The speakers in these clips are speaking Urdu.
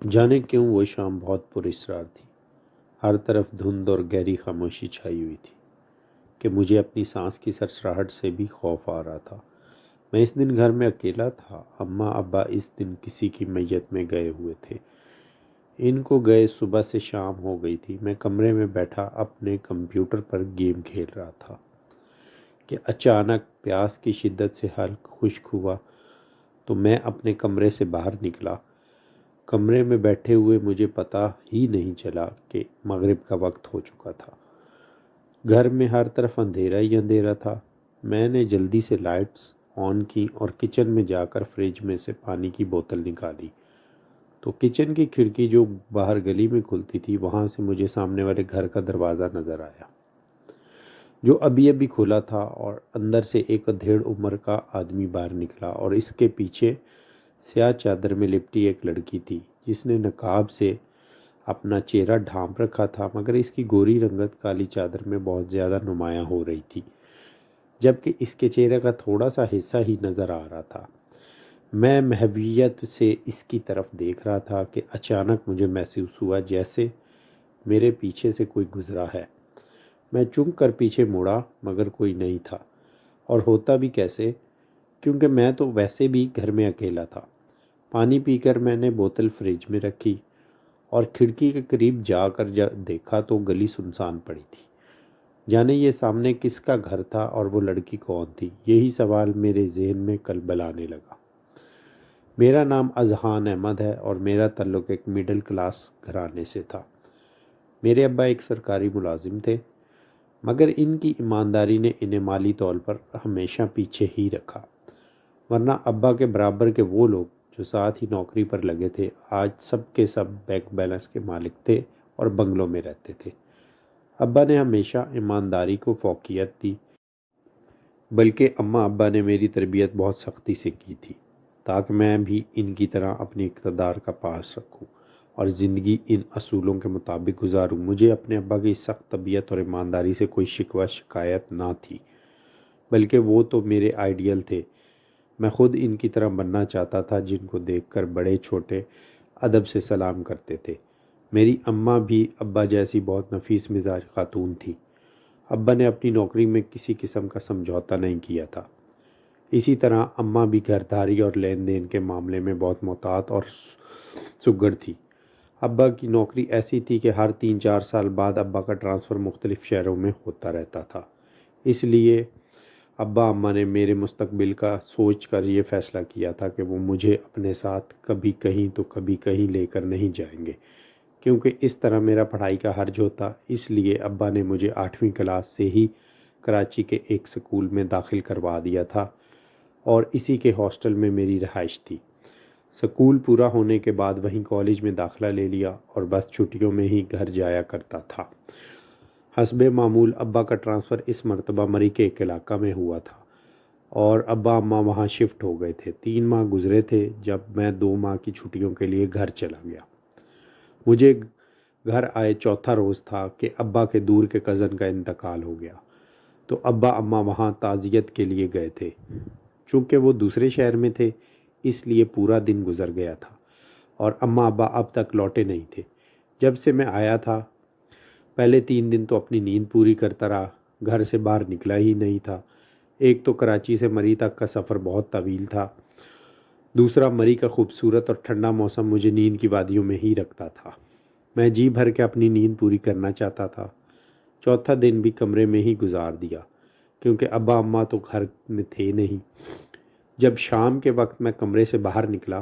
جانے کیوں وہ شام بہت پراسرار تھی۔ ہر طرف دھند اور گہری خاموشی چھائی ہوئی تھی کہ مجھے اپنی سانس کی سرسراہٹ سے بھی خوف آ رہا تھا۔ میں اس دن گھر میں اکیلا تھا۔ اماں ابا اس دن کسی کی میت میں گئے ہوئے تھے۔ ان کو گئے صبح سے شام ہو گئی تھی۔ میں کمرے میں بیٹھا اپنے کمپیوٹر پر گیم کھیل رہا تھا کہ اچانک پیاس کی شدت سے حلق خشک ہوا تو میں اپنے کمرے سے باہر نکلا۔ کمرے میں بیٹھے ہوئے مجھے پتہ ہی نہیں چلا کہ مغرب کا وقت ہو چکا تھا۔ گھر میں ہر طرف اندھیرا ہی اندھیرا تھا۔ میں نے جلدی سے لائٹس آن کی اور کچن میں جا کر فریج میں سے پانی کی بوتل نکالی تو کچن کی کھڑکی جو باہر گلی میں کھلتی تھی وہاں سے مجھے سامنے والے گھر کا دروازہ نظر آیا جو ابھی ابھی کھلا تھا، اور اندر سے ایک ادھیڑ عمر کا آدمی باہر نکلا اور اس کے پیچھے سیاہ چادر میں لپٹی ایک لڑکی تھی جس نے نقاب سے اپنا چہرہ ڈھانپ رکھا تھا، مگر اس کی گوری رنگت کالی چادر میں بہت زیادہ نمایاں ہو رہی تھی، جبکہ اس کے چہرے کا تھوڑا سا حصہ ہی نظر آ رہا تھا۔ میں محویت سے اس کی طرف دیکھ رہا تھا کہ اچانک مجھے محسوس ہوا جیسے میرے پیچھے سے کوئی گزرا ہے۔ میں چونک کر پیچھے مڑا مگر کوئی نہیں تھا، اور ہوتا بھی کیسے کیونکہ میں تو ویسے بھی گھر میں اکیلا تھا۔ پانی پی کر میں نے بوتل فریج میں رکھی اور کھڑکی کے قریب جا کر دیکھا تو گلی سنسان پڑی تھی۔ جانے یہ سامنے کس کا گھر تھا اور وہ لڑکی کون تھی، یہی سوال میرے ذہن میں کلبلانے لگا۔ میرا نام اذہان احمد ہے اور میرا تعلق ایک مڈل کلاس گھرانے سے تھا۔ میرے ابا ایک سرکاری ملازم تھے، مگر ان کی ایمانداری نے انہیں مالی طور پر ہمیشہ پیچھے ہی رکھا، ورنہ ابا کے برابر کے وہ لوگ جو ساتھ ہی نوکری پر لگے تھے آج سب کے سب بینک بیلنس کے مالک تھے اور بنگلوں میں رہتے تھے۔ ابا نے ہمیشہ ایمانداری کو فوقیت دی، بلکہ اماں ابا نے میری تربیت بہت سختی سے کی تھی تاکہ میں بھی ان کی طرح اپنی اقتدار کا پاس رکھوں اور زندگی ان اصولوں کے مطابق گزاروں۔ مجھے اپنے ابا کی سخت طبیعت اور ایمانداری سے کوئی شکوہ شکایت نہ تھی، بلکہ وہ تو میرے آئیڈیل تھے۔ میں خود ان کی طرح بننا چاہتا تھا جن کو دیکھ کر بڑے چھوٹے ادب سے سلام کرتے تھے۔ میری اماں بھی ابا جیسی بہت نفیس مزاج خاتون تھی۔ ابا نے اپنی نوکری میں کسی قسم کا سمجھوتا نہیں کیا تھا۔ اسی طرح اماں بھی گھرداری اور لین دین کے معاملے میں بہت محتاط اور سگڑ تھی۔ ابا کی نوکری ایسی تھی کہ ہر 3-4 سال بعد ابا کا ٹرانسفر مختلف شہروں میں ہوتا رہتا تھا۔ اس لیے ابا اماں نے میرے مستقبل کا سوچ کر یہ فیصلہ کیا تھا کہ وہ مجھے اپنے ساتھ کبھی کہیں تو کبھی کہیں لے کر نہیں جائیں گے، کیونکہ اس طرح میرا پڑھائی کا حرج ہوتا۔ اس لیے ابا نے مجھے 8ویں کلاس سے ہی کراچی کے ایک سکول میں داخل کروا دیا تھا اور اسی کے ہاسٹل میں میری رہائش تھی۔ سکول پورا ہونے کے بعد وہیں کالج میں داخلہ لے لیا اور بس چھٹیوں میں ہی گھر جایا کرتا تھا۔ حسب معمول ابا کا ٹرانسفر اس مرتبہ مری کے ایک علاقہ میں ہوا تھا اور ابا اماں وہاں شفٹ ہو گئے تھے۔ 3 ماہ گزرے تھے جب میں 2 ماہ کی چھٹیوں کے لیے گھر چلا گیا۔ مجھے گھر آئے چوتھا روز تھا کہ ابا کے دور کے کزن کا انتقال ہو گیا، تو ابا اماں وہاں تعزیت کے لیے گئے تھے۔ چونکہ وہ دوسرے شہر میں تھے اس لیے پورا دن گزر گیا تھا اور اماں ابا اب تک لوٹے نہیں تھے۔ جب سے میں آیا تھا پہلے 3 دن تو اپنی نیند پوری کرتا رہا، گھر سے باہر نکلا ہی نہیں تھا۔ ایک تو کراچی سے مری تک کا سفر بہت طویل تھا، دوسرا مری کا خوبصورت اور ٹھنڈا موسم مجھے نیند کی وادیوں میں ہی رکھتا تھا۔ میں جی بھر کے اپنی نیند پوری کرنا چاہتا تھا۔ چوتھا دن بھی کمرے میں ہی گزار دیا کیونکہ ابا اماں تو گھر میں تھے نہیں۔ جب شام کے وقت میں کمرے سے باہر نکلا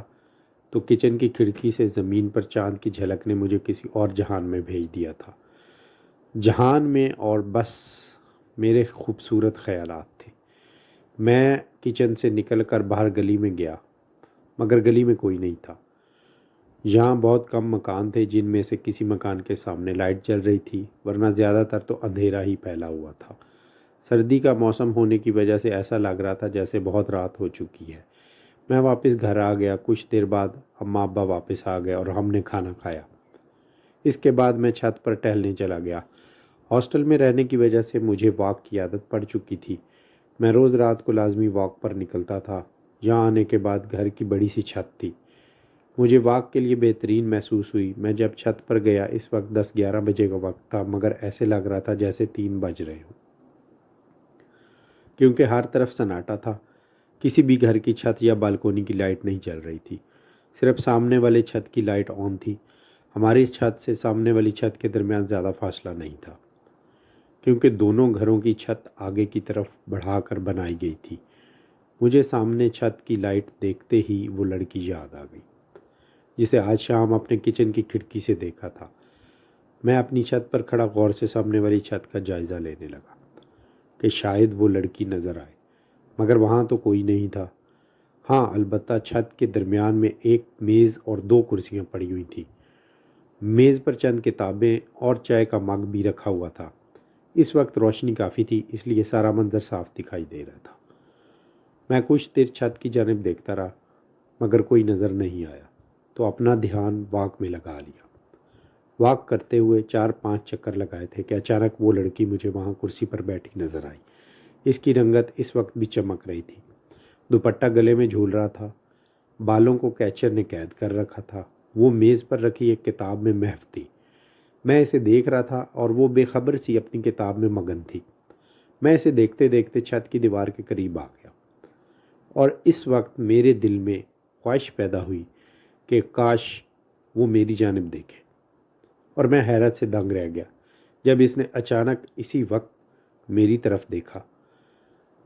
تو کچن کی کھڑکی سے زمین پر چاند کی جھلک نے مجھے کسی اور جہان میں بھیج دیا تھا۔ جہان میں اور بس میرے خوبصورت خیالات تھے۔ میں کچن سے نکل کر باہر گلی میں گیا، مگر گلی میں کوئی نہیں تھا۔ یہاں بہت کم مکان تھے جن میں سے کسی مکان کے سامنے لائٹ جل رہی تھی، ورنہ زیادہ تر تو اندھیرا ہی پھیلا ہوا تھا۔ سردی کا موسم ہونے کی وجہ سے ایسا لگ رہا تھا جیسے بہت رات ہو چکی ہے۔ میں واپس گھر آ گیا۔ کچھ دیر بعد اماں ابا واپس آ گئے اور ہم نے کھانا کھایا۔ اس کے بعد میں چھت پر ٹہلنے چلا گیا۔ ہاسٹل میں رہنے کی وجہ سے مجھے واک کی عادت پڑ چکی تھی۔ میں روز رات کو لازمی واک پر نکلتا تھا۔ یہاں آنے کے بعد گھر کی بڑی سی چھت تھی، مجھے واک کے لیے بہترین محسوس ہوئی۔ میں جب چھت پر گیا اس وقت 10-11 بجے کا وقت تھا، مگر ایسے لگ رہا تھا جیسے 3 بج رہے ہوں، کیونکہ ہر طرف سناٹا تھا۔ کسی بھی گھر کی چھت یا بالکونی کی لائٹ نہیں جل رہی تھی، صرف سامنے والے چھت کی لائٹ آن تھی۔ ہماری چھت سے سامنے والی چھت کے درمیان زیادہ فاصلہ نہیں تھا، کیونکہ دونوں گھروں کی چھت آگے کی طرف بڑھا کر بنائی گئی تھی۔ مجھے سامنے چھت کی لائٹ دیکھتے ہی وہ لڑکی یاد آ گئی جسے آج شام اپنے کچن کی کھڑکی سے دیکھا تھا۔ میں اپنی چھت پر کھڑا غور سے سامنے والی چھت کا جائزہ لینے لگا کہ شاید وہ لڑکی نظر آئے، مگر وہاں تو کوئی نہیں تھا۔ ہاں، البتہ چھت کے درمیان میں ایک میز اور 2 کرسیاں پڑی ہوئی تھیں۔ میز پر چند کتابیں اور چائے کا مگ بھی رکھا ہوا تھا۔ اس وقت روشنی کافی تھی، اس لیے سارا منظر صاف دکھائی دے رہا تھا۔ میں کچھ دیر چھت کی جانب دیکھتا رہا، مگر کوئی نظر نہیں آیا، تو اپنا دھیان واک میں لگا لیا۔ واک کرتے ہوئے 4-5 چکر لگائے تھے کہ اچانک وہ لڑکی مجھے وہاں کرسی پر بیٹھی نظر آئی۔ اس کی رنگت اس وقت بھی چمک رہی تھی، دوپٹہ گلے میں جھول رہا تھا، بالوں کو کیچر نے قید کر رکھا تھا۔ وہ میز پر رکھی ایک کتاب میں محو تھی۔ میں اسے دیکھ رہا تھا اور وہ بے خبر سی اپنی کتاب میں مگن تھی۔ میں اسے دیکھتے دیکھتے چھت کی دیوار کے قریب آ گیا، اور اس وقت میرے دل میں خواہش پیدا ہوئی کہ کاش وہ میری جانب دیکھے، اور میں حیرت سے دنگ رہ گیا جب اس نے اچانک اسی وقت میری طرف دیکھا۔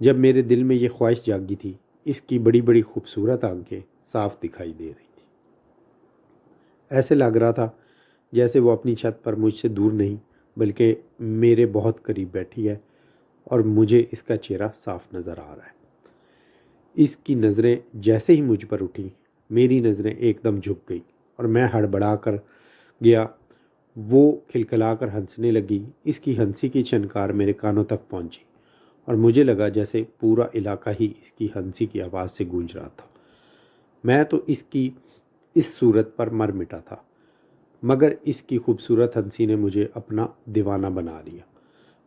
جب میرے دل میں یہ خواہش جاگی تھی، اس کی بڑی بڑی خوبصورت آنکھیں صاف دکھائی دے رہی تھیں۔ ایسے لگ رہا تھا جیسے وہ اپنی چھت پر مجھ سے دور نہیں بلکہ میرے بہت قریب بیٹھی ہے، اور مجھے اس کا چہرہ صاف نظر آ رہا ہے۔ اس کی نظریں جیسے ہی مجھ پر اٹھیں، میری نظریں ایک دم جھک گئیں اور میں ہڑبڑا کر گیا۔ وہ کھلکھلا کر ہنسنے لگی۔ اس کی ہنسی کی چھنکار میرے کانوں تک پہنچی، اور مجھے لگا جیسے پورا علاقہ ہی اس کی ہنسی کی آواز سے گونج رہا تھا۔ میں تو اس کی اس صورت پر مر مٹا تھا، مگر اس کی خوبصورت ہنسی نے مجھے اپنا دیوانہ بنا لیا۔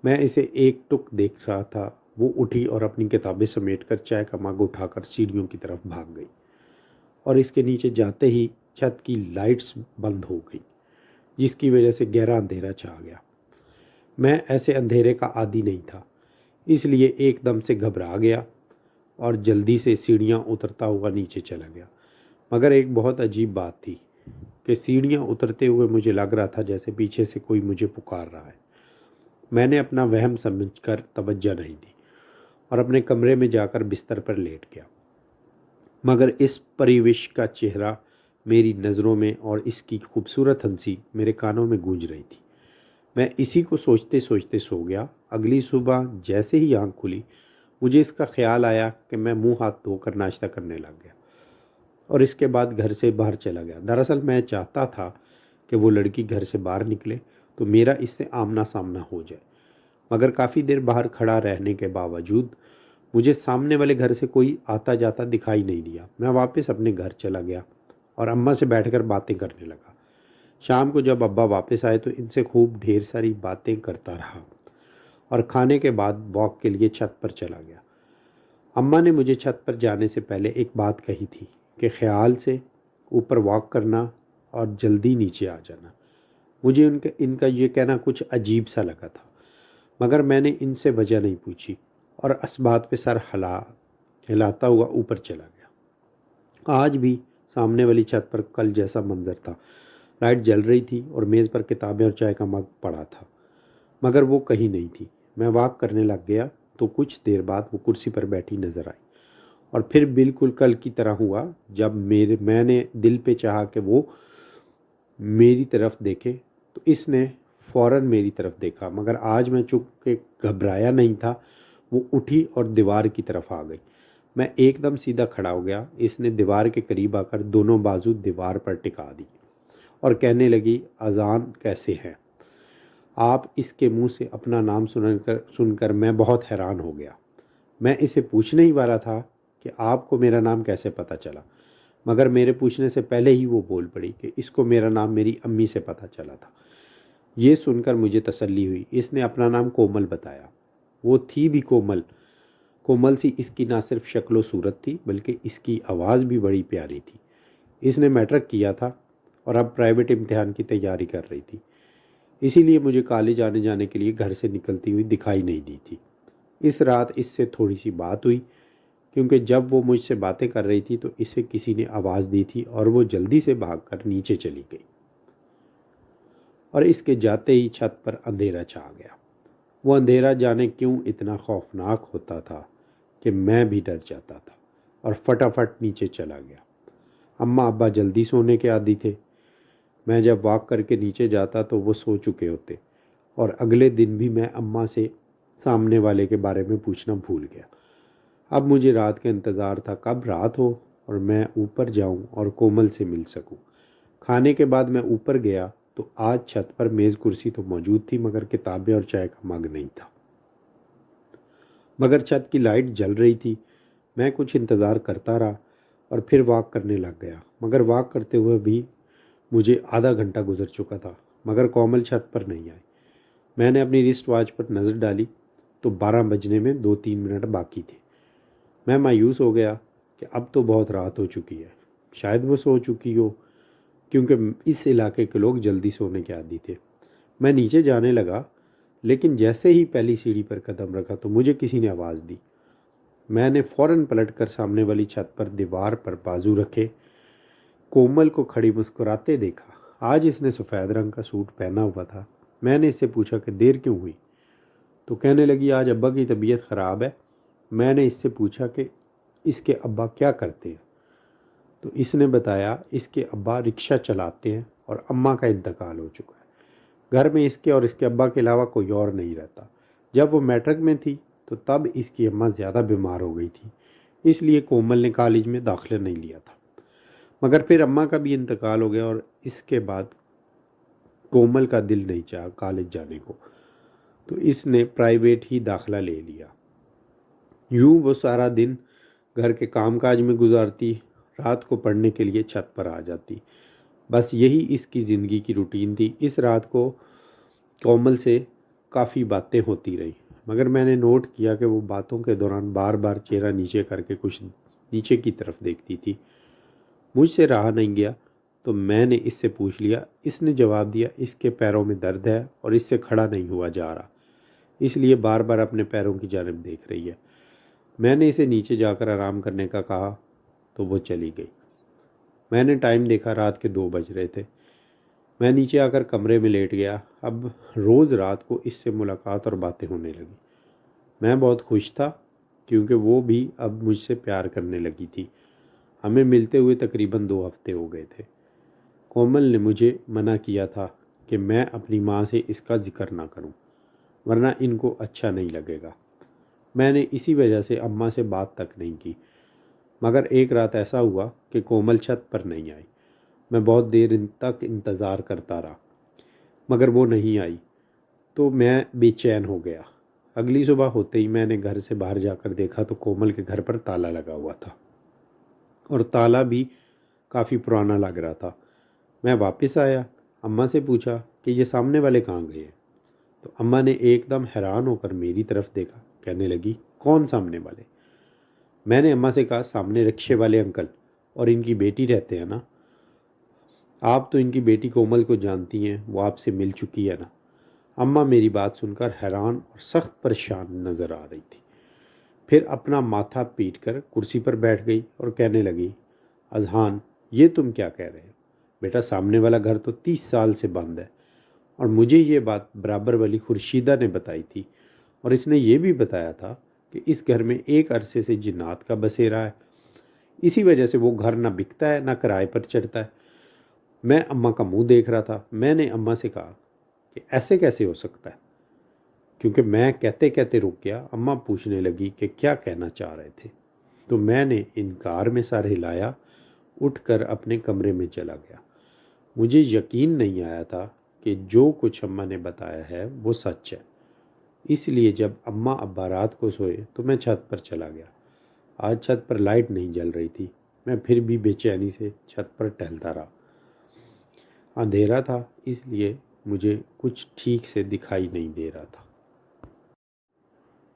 میں اسے ایک ٹک دیکھ رہا تھا۔ وہ اٹھی اور اپنی کتابیں سمیٹ کر چائے کا مگ اٹھا کر سیڑھیوں کی طرف بھاگ گئی، اور اس کے نیچے جاتے ہی چھت کی لائٹس بند ہو گئی، جس کی وجہ سے گہرا اندھیرا چھا گیا۔ میں ایسے اندھیرے کا عادی نہیں تھا، اس لیے ایک دم سے گھبرا گیا اور جلدی سے سیڑھیاں اترتا ہوا نیچے چلا گیا۔ مگر ایک بہت عجیب بات تھی کہ سیڑھیاں اترتے ہوئے مجھے لگ رہا تھا جیسے پیچھے سے کوئی مجھے پکار رہا ہے۔ میں نے اپنا وہم سمجھ کر توجہ نہیں دی اور اپنے کمرے میں جا کر بستر پر لیٹ گیا، مگر اس پریوش کا چہرہ میری نظروں میں اور اس کی خوبصورت ہنسی میرے کانوں میں گونج رہی تھی۔ میں اسی کو سوچتے سوچتے سو گیا۔ اگلی صبح جیسے ہی آنکھ کھلی، مجھے اس کا خیال آیا کہ میں منہ ہاتھ دھو کر ناشتہ کرنے لگ گیا، اور اس کے بعد گھر سے باہر چلا گیا۔ دراصل میں چاہتا تھا کہ وہ لڑکی گھر سے باہر نکلے تو میرا اس سے آمنا سامنا ہو جائے، مگر کافی دیر باہر کھڑا رہنے کے باوجود مجھے سامنے والے گھر سے کوئی آتا جاتا دکھائی نہیں دیا۔ میں واپس اپنے گھر چلا گیا اور اماں سے بیٹھ کر باتیں کرنے لگا۔ شام کو جب ابا واپس آئے تو ان سے خوب ڈھیر ساری باتیں کرتا رہا، اور کھانے کے بعد واک کے لیے چھت پر چلا گیا۔ اماں نے مجھے چھت پر جانے سے پہلے ایک بات کہی تھی کہ خیال سے اوپر واک کرنا اور جلدی نیچے آ جانا۔ مجھے ان کا یہ کہنا کچھ عجیب سا لگا تھا، مگر میں نے ان سے وجہ نہیں پوچھی اور اس بات پہ سر ہلاتا ہوا اوپر چلا گیا۔ آج بھی سامنے والی چھت پر کل جیسا منظر تھا۔ لائٹ جل رہی تھی اور میز پر کتابیں اور چائے کا مگ پڑا تھا، مگر وہ کہیں نہیں تھی۔ میں واک کرنے لگ گیا تو کچھ دیر بعد وہ کرسی پر بیٹھی نظر آئی، اور پھر بالکل کل کی طرح ہوا جب میں نے دل پہ چاہا کہ وہ میری طرف دیکھے تو اس نے فوراً میری طرف دیکھا، مگر آج میں چونکہ گھبرایا نہیں تھا، وہ اٹھی اور دیوار کی طرف آ گئی۔ میں ایک دم سیدھا کھڑا ہو گیا۔ اس نے دیوار کے قریب آ کر دونوں بازو دیوار پر ٹکا دی اور کہنے لگی، اذان کیسے ہے؟ آپ اس کے منہ سے اپنا نام سن کر میں بہت حیران ہو گیا۔ میں اسے پوچھنے ہی والا تھا کہ آپ کو میرا نام کیسے پتہ چلا، مگر میرے پوچھنے سے پہلے ہی وہ بول پڑی کہ اس کو میرا نام میری امی سے پتہ چلا تھا۔ یہ سن کر مجھے تسلی ہوئی۔ اس نے اپنا نام کومل بتایا۔ وہ تھی بھی کومل سی اس کی نہ صرف شکل و صورت تھی بلکہ اس کی آواز بھی بڑی پیاری تھی۔ اس نے میٹرک کیا تھا اور اب پرائیویٹ امتحان کی تیاری کر رہی تھی، اسی لیے مجھے کالج آنے جانے کے لیے گھر سے نکلتی ہوئی دکھائی نہیں دی تھی۔ اس رات اس سے تھوڑی سی بات ہوئی، کیونکہ جب وہ مجھ سے باتیں کر رہی تھی تو اسے کسی نے آواز دی تھی اور وہ جلدی سے بھاگ کر نیچے چلی گئی، اور اس کے جاتے ہی چھت پر اندھیرا چھا گیا۔ وہ اندھیرا جانے کیوں اتنا خوفناک ہوتا تھا کہ میں بھی ڈر جاتا تھا اور فٹافٹ نیچے چلا گیا۔ اماں ابا جلدی سونے کے عادی تھے۔ میں جب واک کر کے نیچے جاتا تو وہ سو چکے ہوتے، اور اگلے دن بھی میں اماں سے سامنے والے کے بارے میں پوچھنا بھول گیا۔ اب مجھے رات کا انتظار تھا، کب رات ہو اور میں اوپر جاؤں اور کومل سے مل سکوں۔ کھانے کے بعد میں اوپر گیا تو آج چھت پر میز کرسی تو موجود تھی، مگر کتابیں اور چائے کا مگ نہیں تھا۔ مگر چھت کی لائٹ جل رہی تھی۔ میں کچھ انتظار کرتا رہا اور پھر واک کرنے لگ گیا، مگر واک کرتے ہوئے بھی مجھے آدھا گھنٹہ گزر چکا تھا، مگر کومل چھت پر نہیں آئی۔ میں نے اپنی رسٹ واچ پر نظر ڈالی تو 12 بجنے میں 2-3 منٹ باقی تھے۔ میں مایوس ہو گیا کہ اب تو بہت رات ہو چکی ہے، شاید وہ سو چکی ہو، کیونکہ اس علاقے کے لوگ جلدی سونے کے عادی تھے۔ میں نیچے جانے لگا، لیکن جیسے ہی پہلی سیڑھی پر قدم رکھا تو مجھے کسی نے آواز دی۔ میں نے فوراً پلٹ کر سامنے والی چھت پر دیوار پر بازو رکھے کومل کو کھڑی مسکراتے دیکھا۔ آج اس نے سفید رنگ کا سوٹ پہنا ہوا تھا۔ میں نے اس سے پوچھا کہ دیر کیوں ہوئی؟ تو کہنے لگی آج ابا کی طبیعت خراب ہے۔ میں نے اس سے پوچھا کہ اس کے ابا کیا کرتے ہیں؟ تو اس نے بتایا اس کے ابا رکشہ چلاتے ہیں اور اماں کا انتقال ہو چکا ہے۔ گھر میں اس کے اور اس کے ابا کے علاوہ کوئی اور نہیں رہتا۔ جب وہ میٹرک میں تھی تو تب اس کی اماں زیادہ بیمار ہو گئی تھی، اس لیے کومل نے کالج میں داخلہ نہیں لیا تھا۔ مگر پھر اماں کا بھی انتقال ہو گیا اور اس کے بعد کومل کا دل نہیں چاہا کالج جانے کو، تو اس نے پرائیویٹ ہی داخلہ لے لیا۔ یوں وہ سارا دن گھر کے کام کاج میں گزارتی، رات کو پڑھنے کے لیے چھت پر آ جاتی۔ بس یہی اس کی زندگی کی روٹین تھی۔ اس رات کو کومل سے کافی باتیں ہوتی رہی، مگر میں نے نوٹ کیا کہ وہ باتوں کے دوران بار بار چہرہ نیچے کر کے کچھ نیچے کی طرف دیکھتی تھی۔ مجھ سے رہا نہیں گیا تو میں نے اس سے پوچھ لیا۔ اس نے جواب دیا اس کے پیروں میں درد ہے اور اس سے کھڑا نہیں ہوا جا رہا، اس لیے بار بار اپنے پیروں کی جانب دیکھ رہی ہے۔ میں نے اسے نیچے جا کر آرام کرنے کا کہا تو وہ چلی گئی۔ میں نے ٹائم دیکھا، رات کے 2 بج رہے تھے۔ میں نیچے آ کر کمرے میں لیٹ گیا۔ اب روز رات کو اس سے ملاقات اور باتیں ہونے لگی۔ میں بہت خوش تھا کیونکہ وہ بھی اب مجھ سے پیار کرنے لگی تھی۔ ہمیں ملتے ہوئے تقریباً 2 ہفتے ہو گئے تھے۔ کومل نے مجھے منع کیا تھا کہ میں اپنی ماں سے اس کا ذکر نہ کروں، ورنہ ان کو اچھا نہیں لگے گا۔ میں نے اسی وجہ سے اماں سے بات تک نہیں کی، مگر ایک رات ایسا ہوا کہ کومل چھت پر نہیں آئی۔ میں بہت دیر تک انتظار کرتا رہا، مگر وہ نہیں آئی تو میں بے چین ہو گیا۔ اگلی صبح ہوتے ہی میں نے گھر سے باہر جا کر دیکھا تو کومل کے گھر پر تالا لگا ہوا تھا، اور تالا بھی کافی پرانا لگ رہا تھا۔ میں واپس آیا، اماں سے پوچھا کہ یہ سامنے والے کہاں گئے ہیں؟ تو اماں نے ایک دم حیران ہو کر میری طرف دیکھا، کہنے لگی کون سامنے والے؟ میں نے اماں سے کہا سامنے رکشے والے انکل اور ان کی بیٹی رہتے ہیں نا۔ آپ تو ان کی بیٹی کومل کو جانتی ہیں، وہ آپ سے مل چکی ہے نا۔ اماں میری بات سن کر حیران اور سخت پریشان نظر آ رہی تھی، پھر اپنا ماتھا پیٹ کر کرسی پر بیٹھ گئی اور کہنے لگی اذہان یہ تم کیا کہہ رہے ہو؟ بیٹا سامنے والا گھر تو 30 سال سے بند ہے، اور مجھے یہ بات برابر والی خورشیدہ نے بتائی تھی، اور اس نے یہ بھی بتایا تھا کہ اس گھر میں ایک عرصے سے جنات کا بسیرا ہے، اسی وجہ سے وہ گھر نہ بکتا ہے نہ کرائے پر چڑھتا ہے۔ میں اماں کا منہ دیکھ رہا تھا۔ میں نے اماں سے کہا کہ ایسے کیسے ہو سکتا ہے، کیونکہ میں کہتے کہتے رک گیا۔ اماں پوچھنے لگی کہ کیا کہنا چاہ رہے تھے، تو میں نے انکار میں سر ہلایا، اٹھ کر اپنے کمرے میں چلا گیا۔ مجھے یقین نہیں آیا تھا کہ جو کچھ اماں نے بتایا ہے وہ سچ ہے، اس لیے جب اماں ابا رات کو سوئے تو میں چھت پر چلا گیا۔ آج چھت پر لائٹ نہیں جل رہی تھی، میں پھر بھی بے چینی سے چھت پر ٹہلتا رہا۔ اندھیرا تھا، اس لیے مجھے کچھ ٹھیک سے دکھائی نہیں دے رہا تھا،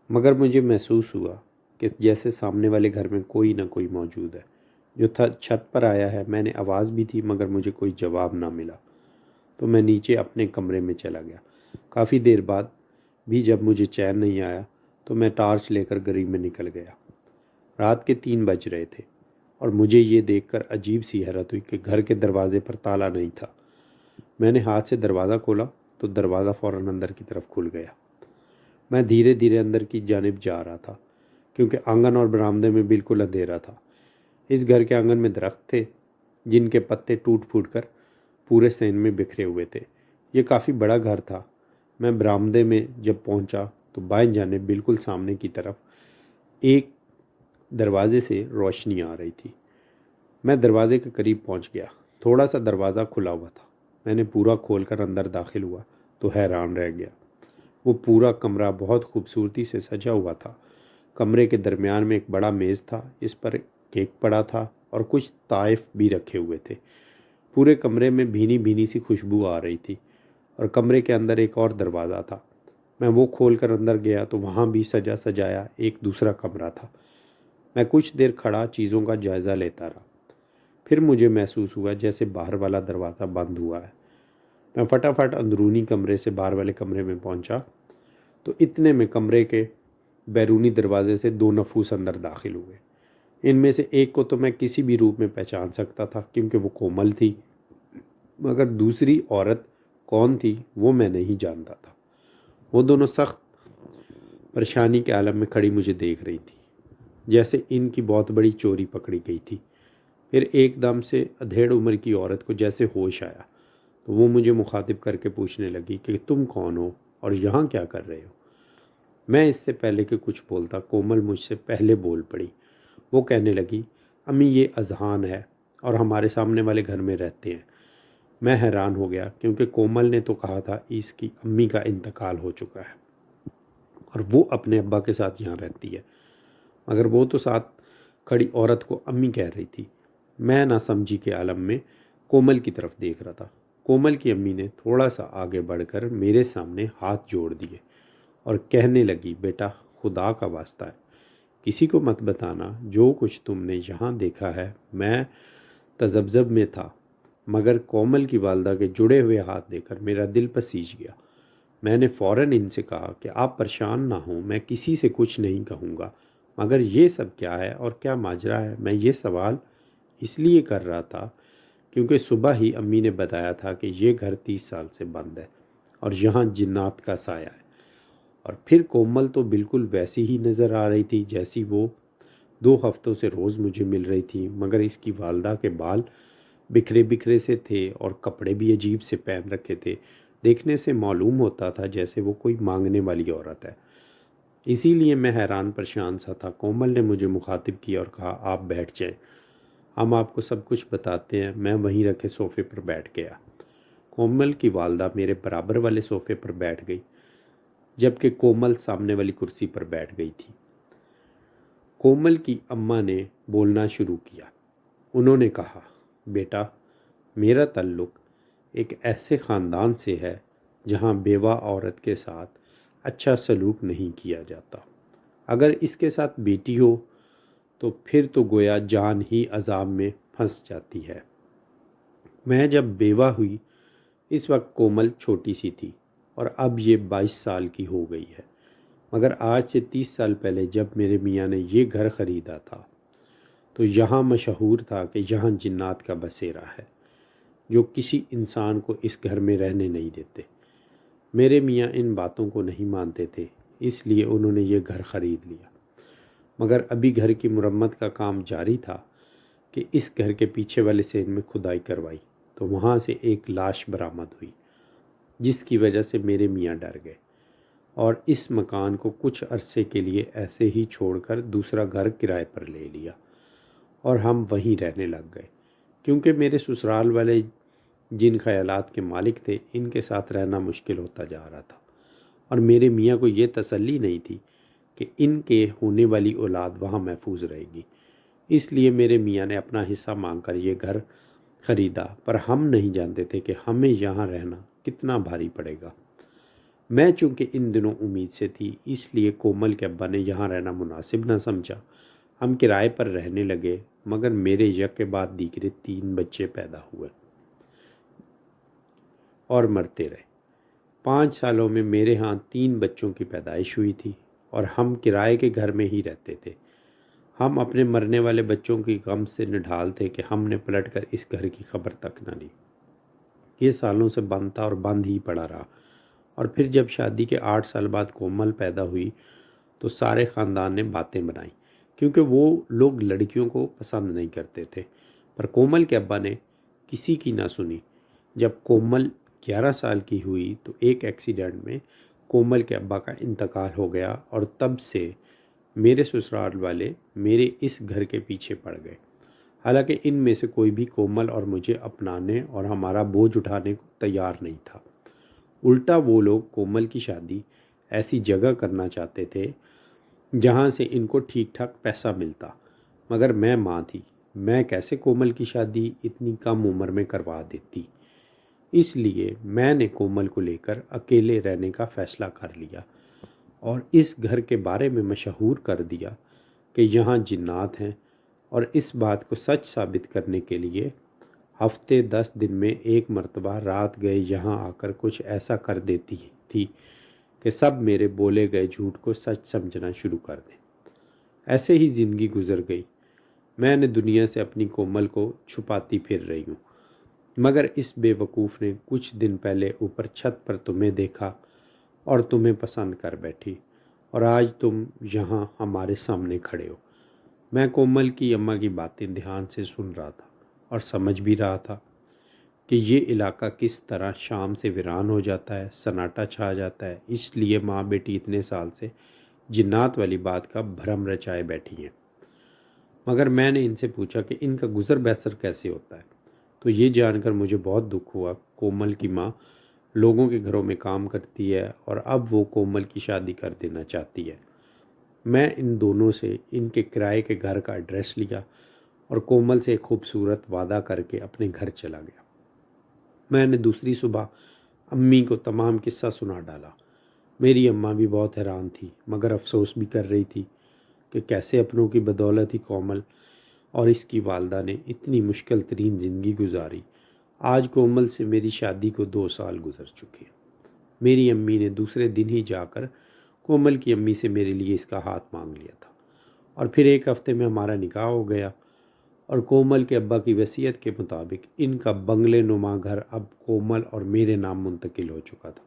مگر مجھے محسوس ہوا کہ جیسے سامنے والے گھر میں کوئی نہ کوئی موجود ہے۔ جو تھا چھت پر آیا ہے۔ میں نے آواز بھی دی مگر مجھے کوئی جواب نہ ملا، تو میں نیچے اپنے کمرے میں چلا گیا۔ کافی دیر بعد بھی جب مجھے چین نہیں آیا تو میں ٹارچ لے کر گلی میں نکل گیا۔ رات کے 3 بج رہے تھے اور مجھے یہ دیکھ کر عجیب سی حیرت ہوئی کہ گھر کے دروازے پر تالا نہیں تھا۔ میں نے ہاتھ سے دروازہ کھولا تو دروازہ فوراً اندر کی طرف کھل گیا۔ میں دھیرے دھیرے اندر کی جانب جا رہا تھا کیونکہ آنگن اور برآمدے میں بالکل اندھیرا تھا۔ اس گھر کے آنگن میں درخت تھے جن کے پتے ٹوٹ پھوٹ کر پورے صحن میں بکھرے ہوئے تھے۔ یہ کافی بڑا گھر تھا۔ میں برآمدے میں جب پہنچا تو بائیں جانب بالکل سامنے کی طرف ایک دروازے سے روشنی آ رہی تھی۔ میں دروازے کے قریب پہنچ گیا۔ تھوڑا سا دروازہ کھلا ہوا تھا۔ میں نے پورا کھول کر اندر داخل ہوا تو حیران رہ گیا۔ وہ پورا کمرہ بہت خوبصورتی سے سجا ہوا تھا۔ کمرے کے درمیان میں ایک بڑا میز تھا، اس پر کیک پڑا تھا اور کچھ تحائف بھی رکھے ہوئے تھے۔ پورے کمرے میں بھینی بھینی سی خوشبو آ رہی تھی اور کمرے کے اندر ایک اور دروازہ تھا۔ میں وہ کھول کر اندر گیا تو وہاں بھی سجا سجایا ایک دوسرا کمرہ تھا۔ میں کچھ دیر کھڑا چیزوں کا جائزہ لیتا رہا۔ پھر مجھے محسوس ہوا جیسے باہر والا دروازہ بند ہوا ہے۔ میں فٹافٹ اندرونی کمرے سے باہر والے کمرے میں پہنچا تو اتنے میں کمرے کے بیرونی دروازے سے 2 نفوس اندر داخل ہوئے۔ ان میں سے ایک کو تو میں کسی بھی روپ میں پہچان سکتا تھا کیونکہ وہ کومل تھی، مگر دوسری عورت کون تھی وہ میں نہیں جانتا تھا۔ وہ دونوں سخت پریشانی کے عالم میں کھڑی مجھے دیکھ رہی تھی، جیسے ان کی بہت بڑی چوری پکڑی گئی تھی۔ پھر ایک دم سے ادھیڑ عمر کی عورت کو جیسے ہوش آیا تو وہ مجھے مخاطب کر کے پوچھنے لگی کہ تم کون ہو اور یہاں کیا کر رہے ہو؟ میں اس سے پہلے کہ کچھ بولتا کومل مجھ سے پہلے بول پڑی۔ وہ کہنے لگی، امی یہ اذہان ہے اور ہمارے سامنے والے گھر میں رہتے ہیں۔ میں حیران ہو گیا کیونکہ کومل نے تو کہا تھا اس کی امی کا انتقال ہو چکا ہے اور وہ اپنے ابا کے ساتھ یہاں رہتی ہے، مگر وہ تو ساتھ کھڑی عورت کو امی کہہ رہی تھی۔ میں نہ سمجھی کے عالم میں کومل کی طرف دیکھ رہا تھا۔ کومل کی امی نے تھوڑا سا آگے بڑھ کر میرے سامنے ہاتھ جوڑ دیے اور کہنے لگی، بیٹا خدا کا واسطہ ہے کسی کو مت بتانا جو کچھ تم نے یہاں دیکھا ہے۔ میں تذبذب میں تھا مگر کومل کی والدہ کے جڑے ہوئے ہاتھ دیکھ کر میرا دل پسیج گیا۔ میں نے فوراً ان سے کہا کہ آپ پریشان نہ ہوں، میں کسی سے کچھ نہیں کہوں گا، مگر یہ سب کیا ہے اور کیا ماجرا ہے؟ میں یہ سوال اس لیے کر رہا تھا کیونکہ صبح ہی امی نے بتایا تھا کہ یہ گھر 30 سال سے بند ہے اور یہاں جنات کا سایہ ہے۔ اور پھر کومل تو بالکل ویسی ہی نظر آ رہی تھی جیسی وہ 2 ہفتوں سے روز مجھے مل رہی تھی، مگر اس کی والدہ کے بال بکھرے بکھرے سے تھے اور کپڑے بھی عجیب سے پہن رکھے تھے۔ دیکھنے سے معلوم ہوتا تھا جیسے وہ کوئی مانگنے والی عورت ہے۔ اسی لیے میں حیران پریشان سا تھا۔ کومل نے مجھے مخاطب کیا اور کہا، آپ بیٹھ جائیں، ہم آپ کو سب کچھ بتاتے ہیں۔ میں وہیں رکھے صوفے پر بیٹھ گیا۔ کومل کی والدہ میرے برابر والے صوفے پر بیٹھ گئی جبکہ کومل سامنے والی کرسی پر بیٹھ گئی تھی۔ کومل کی اماں نے بولنا شروع کیا۔ انہوں نے کہا، بیٹا میرا تعلق ایک ایسے خاندان سے ہے جہاں بیوہ عورت کے ساتھ اچھا سلوک نہیں کیا جاتا۔ اگر اس کے ساتھ بیٹی ہو تو پھر تو گویا جان ہی عذاب میں پھنس جاتی ہے۔ میں جب بیوہ ہوئی اس وقت کومل چھوٹی سی تھی اور اب یہ 22 سال کی ہو گئی ہے، مگر آج سے 30 سال پہلے جب میرے میاں نے یہ گھر خریدا تھا تو یہاں مشہور تھا کہ یہاں جنات کا بسیرا ہے جو کسی انسان کو اس گھر میں رہنے نہیں دیتے۔ میرے میاں ان باتوں کو نہیں مانتے تھے، اس لیے انہوں نے یہ گھر خرید لیا، مگر ابھی گھر کی مرمت کا کام جاری تھا کہ اس گھر کے پیچھے والے صحن میں کھدائی کروائی تو وہاں سے ایک لاش برآمد ہوئی جس کی وجہ سے میرے میاں ڈر گئے اور اس مکان کو کچھ عرصے کے لیے ایسے ہی چھوڑ کر دوسرا گھر کرائے پر لے لیا اور ہم وہیں رہنے لگ گئے، کیونکہ میرے سسرال والے جن خیالات کے مالک تھے ان کے ساتھ رہنا مشکل ہوتا جا رہا تھا اور میرے میاں کو یہ تسلی نہیں تھی کہ ان کے ہونے والی اولاد وہاں محفوظ رہے گی۔ اس لیے میرے میاں نے اپنا حصہ مانگ کر یہ گھر خریدا، پر ہم نہیں جانتے تھے کہ ہمیں یہاں رہنا کتنا بھاری پڑے گا۔ میں چونکہ ان دنوں امید سے تھی اس لیے کومل کے ابا نے یہاں رہنا مناسب نہ سمجھا، ہم کرائے پر رہنے لگے، مگر میرے یک کے بعد دیگرے 3 بچے پیدا ہوئے اور مرتے رہے۔ 5 سالوں میں میرے ہاں 3 بچوں کی پیدائش ہوئی تھی اور ہم کرائے کے گھر میں ہی رہتے تھے۔ ہم اپنے مرنے والے بچوں کی غم سے نڈھال تھے کہ ہم نے پلٹ کر اس گھر کی خبر تک نہ لی۔ یہ سالوں سے بند تھا اور بند ہی پڑا رہا، اور پھر جب شادی کے 8 سال بعد کومل پیدا ہوئی تو سارے خاندان نے باتیں بنائیں، کیونکہ وہ لوگ لڑکیوں کو پسند نہیں کرتے تھے، پر کومل کے ابا نے کسی کی نہ سنی۔ جب کومل 11 سال کی ہوئی تو ایک ایکسیڈنٹ میں کومل کے ابا کا انتقال ہو گیا، اور تب سے میرے سسرال والے میرے اس گھر کے پیچھے پڑ گئے، حالانکہ ان میں سے کوئی بھی کومل اور مجھے اپنانے اور ہمارا بوجھ اٹھانے کو تیار نہیں تھا۔ الٹا وہ لوگ کومل کی شادی ایسی جگہ کرنا چاہتے تھے جہاں سے ان کو ٹھیک ٹھاک پیسہ ملتا، مگر میں ماں تھی، میں کیسے کومل کی شادی اتنی کم عمر میں کروا دیتی؟ اس لیے میں نے کومل کو لے کر اکیلے رہنے کا فیصلہ کر لیا اور اس گھر کے بارے میں مشہور کر دیا کہ یہاں جنات ہیں، اور اس بات کو سچ ثابت کرنے کے لیے ہفتے 10 دن میں ایک مرتبہ رات گئے یہاں آ کر کچھ ایسا کر دیتی تھی کہ سب میرے بولے گئے جھوٹ کو سچ سمجھنا شروع کر دیں۔ ایسے ہی زندگی گزر گئی۔ میں نے دنیا سے اپنی کومل کو چھپاتی پھر رہی ہوں، مگر اس بے وقوف نے کچھ دن پہلے اوپر چھت پر تمہیں دیکھا اور تمہیں پسند کر بیٹھی، اور آج تم یہاں ہمارے سامنے کھڑے ہو۔ میں کومل کی اماں کی باتیں دھیان سے سن رہا تھا اور سمجھ بھی رہا تھا کہ یہ علاقہ کس طرح شام سے ویران ہو جاتا ہے، سناٹا چھا جاتا ہے، اس لیے ماں بیٹی اتنے سال سے جنات والی بات کا بھرم رچائے بیٹھی ہیں۔ مگر میں نے ان سے پوچھا کہ ان کا گزر بسر کیسے ہوتا ہے، تو یہ جان کر مجھے بہت دکھ ہوا۔ کومل کی ماں لوگوں کے گھروں میں کام کرتی ہے اور اب وہ کومل کی شادی کر دینا چاہتی ہے۔ میں ان دونوں سے ان کے کرائے کے گھر کا ایڈریس لیا اور کومل سے ایک خوبصورت وعدہ کر کے اپنے گھر چلا گیا۔ میں نے دوسری صبح امی کو تمام قصہ سنا ڈالا۔ میری اماں بھی بہت حیران تھی، مگر افسوس بھی کر رہی تھی کہ کیسے اپنوں کی بدولت ہی کومل اور اس کی والدہ نے اتنی مشکل ترین زندگی گزاری۔ آج کومل سے میری شادی کو 2 سال گزر چکے ہیں۔ میری امی نے دوسرے دن ہی جا کر کومل کی امی سے میرے لیے اس کا ہاتھ مانگ لیا تھا، اور پھر ایک ہفتے میں ہمارا نکاح ہو گیا، اور کومل کے ابا کی وصیت کے مطابق ان کا بنگلے نما گھر اب کومل اور میرے نام منتقل ہو چکا تھا،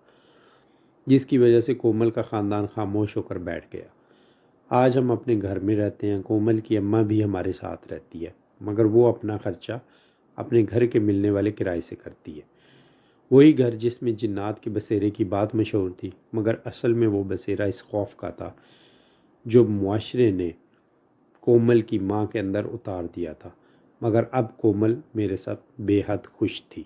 جس کی وجہ سے کومل کا خاندان خاموش ہو کر بیٹھ گیا۔ آج ہم اپنے گھر میں رہتے ہیں، کومل کی اماں بھی ہمارے ساتھ رہتی ہے، مگر وہ اپنا خرچہ اپنے گھر کے ملنے والے کرائے سے کرتی ہے۔ وہی گھر جس میں جنات کے بسیرے کی بات مشہور تھی، مگر اصل میں وہ بسیرا اس خوف کا تھا جو معاشرے نے کومل کی ماں کے اندر اتار دیا تھا، مگر اب کومل میرے ساتھ بے حد خوش تھی۔